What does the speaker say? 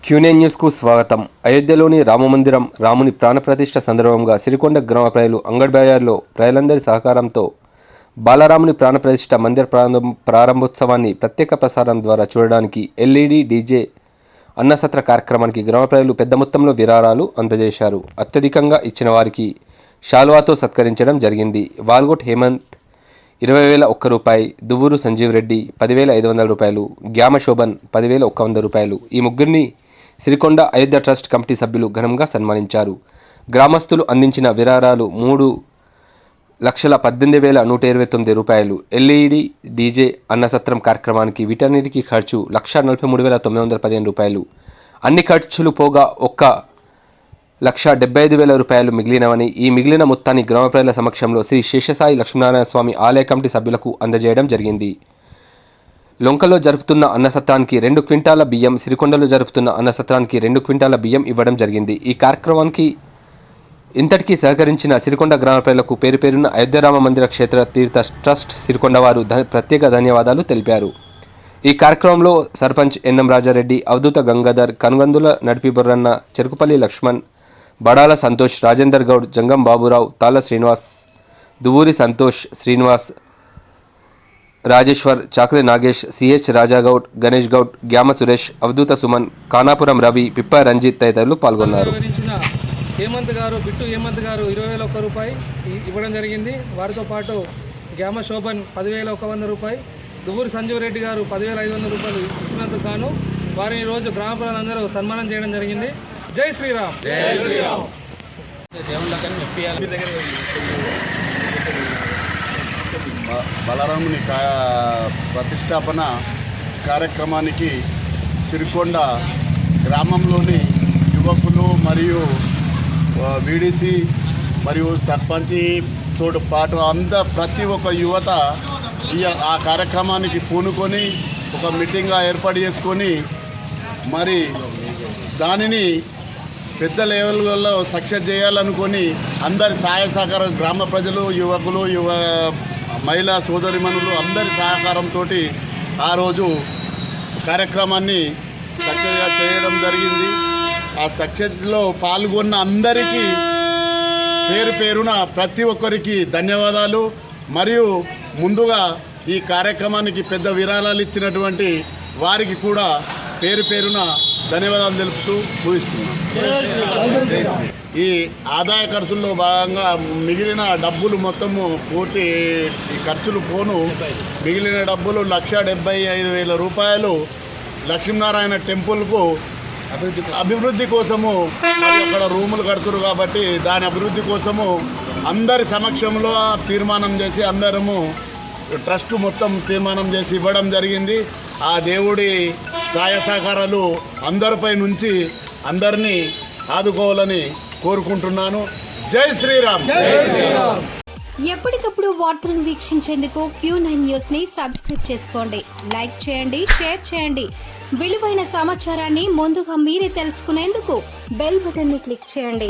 క్యూనే న్యూస్కు స్వాగతం. అయోధ్యలోని రామమందిరం రాముని ప్రాణప్రతిష్ఠ సందర్భంగా సిరికొండ గ్రామ ప్రజలు అంగడ్ బజార్లో ప్రజలందరి సహకారంతో బాలరాముని ప్రాణప్రతిష్ఠ మందిర ప్రారంభోత్సవాన్ని ప్రత్యేక ప్రసారం ద్వారా చూడడానికి ఎల్ఈడి డీజే అన్నసత్ర కార్యక్రమానికి గ్రామ ప్రజలు పెద్ద మొత్తంలో విరాళాలు అందజేశారు. అత్యధికంగా ఇచ్చిన వారికి శాల్వాతో సత్కరించడం జరిగింది. వాల్గొట్ హేమంత్ 20,001 రూపాయి, దువ్వూరు సంజీవ్ రెడ్డి 10,500 రూపాయలు, గ్యామ శోభన్ 10,100 రూపాయలు. ఈ ముగ్గురిని సిరికొండ అయోధ్య ట్రస్ట్ కమిటీ సభ్యులు ఘనంగా సన్మానించారు. గ్రామస్తులు అందించిన విరాళాలు 3,18,129 రూపాయలు. ఎల్ఈడి డీజే అన్నసత్రం కార్యక్రమానికి వీటన్నిటికీ ఖర్చు 1,43,915 రూపాయలు. అన్ని ఖర్చులు పోగా 1,75,000 రూపాయలు మిగిలినవని, ఈ మిగిలిన మొత్తాన్ని గ్రామ ప్రజల సమక్షంలో శ్రీ శేషసాయి లక్ష్మీనారాయణ స్వామి ఆలయ కమిటీ సభ్యులకు అందజేయడం జరిగింది. లొంకలో జరుపుతున్న అన్నసత్రానికి 2 క్వింటాల బియ్యం, సిరికొండలో జరుపుతున్న అన్నసత్రానికి 2 క్వింటాల బియ్యం ఇవ్వడం జరిగింది. ఈ కార్యక్రమానికి ఇంతటికీ సహకరించిన సిరికొండ గ్రామ ప్రజలకు పేరు పేరున అయోధ్య రామ మందిర క్షేత్ర తీర్థ ట్రస్ట్ సిరికొండ వారు ప్రత్యేక ధన్యవాదాలు తెలిపారు. ఈ కార్యక్రమంలో సర్పంచ్ ఎన్ఎం రాజారెడ్డి, అవధూత గంగాధర్, కనుగందుల నడిపి బొర్రన్న, చెరుకుపల్లి లక్ష్మణ్, బడాల సంతోష్, రాజేందర్ గౌడ్, జంగం బాబురావు, తాళ్ళ శ్రీనివాస్, దువ్వూరి సంతోష్, శ్రీనివాస్, రాజేశ్వర్, చాకలి నాగేష్, సిహెచ్ రాజాగౌడ్, గణేష్ గౌడ్, గ్యామ సురేష్, అవధూత సుమన్, కానాపురం రవి, పిప్ప రంజిత్ తదితరులు పాల్గొన్నారు. హేమంత్ గారు, బిట్టు హేమంత్ గారు 20,001 రూపాయి ఇవ్వడం జరిగింది. వారితో పాటు గ్యామ శోభన్ 10,100 రూపాయి, దువ్వూరి సంజీవ్ రెడ్డి గారు 10,500 రూపాయలు ఇచ్చినందుకు గాను వారిని ఈరోజు గ్రామ ప్రజలందరూ సన్మానం చేయడం జరిగింది. జై శ్రీరామ్. జై శ్రీరామ్. బలరాముని ప్రతిష్టాపన కార్యక్రమానికి సిరికొండ గ్రామంలోని యువకులు మరియు వీడీసీ మరియు సర్పంచ్తో పాటు ప్రతి ఒక్క యువత ఆ కార్యక్రమానికి పూనుకొని ఒక మీటింగ్గా ఏర్పాటు చేసుకొని మరి దానిని పెద్ద లెవెల్లో సక్సెస్ చేయాలనుకొని అందరి సహాయ సహకారం గ్రామ ప్రజలు, యువకులు, మహిళా సోదరిమణులు అందరి సహకారంతో ఆ రోజు కార్యక్రమాన్ని సక్సెస్గా చేయడం జరిగింది. ఆ సక్సెస్లో పాల్గొన్న అందరికీ పేరు పేరున ప్రతి ఒక్కరికి ధన్యవాదాలు. మరియు ముందుగా ఈ కార్యక్రమానికి పెద్ద విరాళాలు ఇచ్చినటువంటి వారికి కూడా పేరు పేరున ధన్యవాదాలు తెలుపుతూ పూజిస్తున్నాం. ఈ ఆదాయ ఖర్చుల్లో భాగంగా మిగిలిన డబ్బులు మొత్తము పూర్తి ఈ ఖర్చులు పోను మిగిలిన డబ్బులు 1,75,000 రూపాయలు లక్ష్మీనారాయణ టెంపుల్కు అభివృద్ధి కోసము, అక్కడ రూములు కడుతురు కాబట్టి దాని అభివృద్ధి కోసము అందరి సమక్షంలో తీర్మానం చేసి అందరము ట్రస్ట్ మొత్తం తీర్మానం చేసి ఇవ్వడం జరిగింది. ఆ దేవుడి సహాయ సహకారాలు అందరిపై నుంచి అందరినీ ఆదుకోవాలని కోరుకుంటున్నాను. జై శ్రీరామ్. ఎప్పటికప్పుడు వార్తలను వీక్షించేందుకు Q9 న్యూస్ ని సబ్స్క్రైబ్ చేసుకోండి, లైక్ చేయండి, షేర్ చేయండి. విలువైన సమాచారాన్ని ముందుగా మీరే తెలుసుకునేందుకు బెల్ బటన్ ని క్లిక్ చేయండి.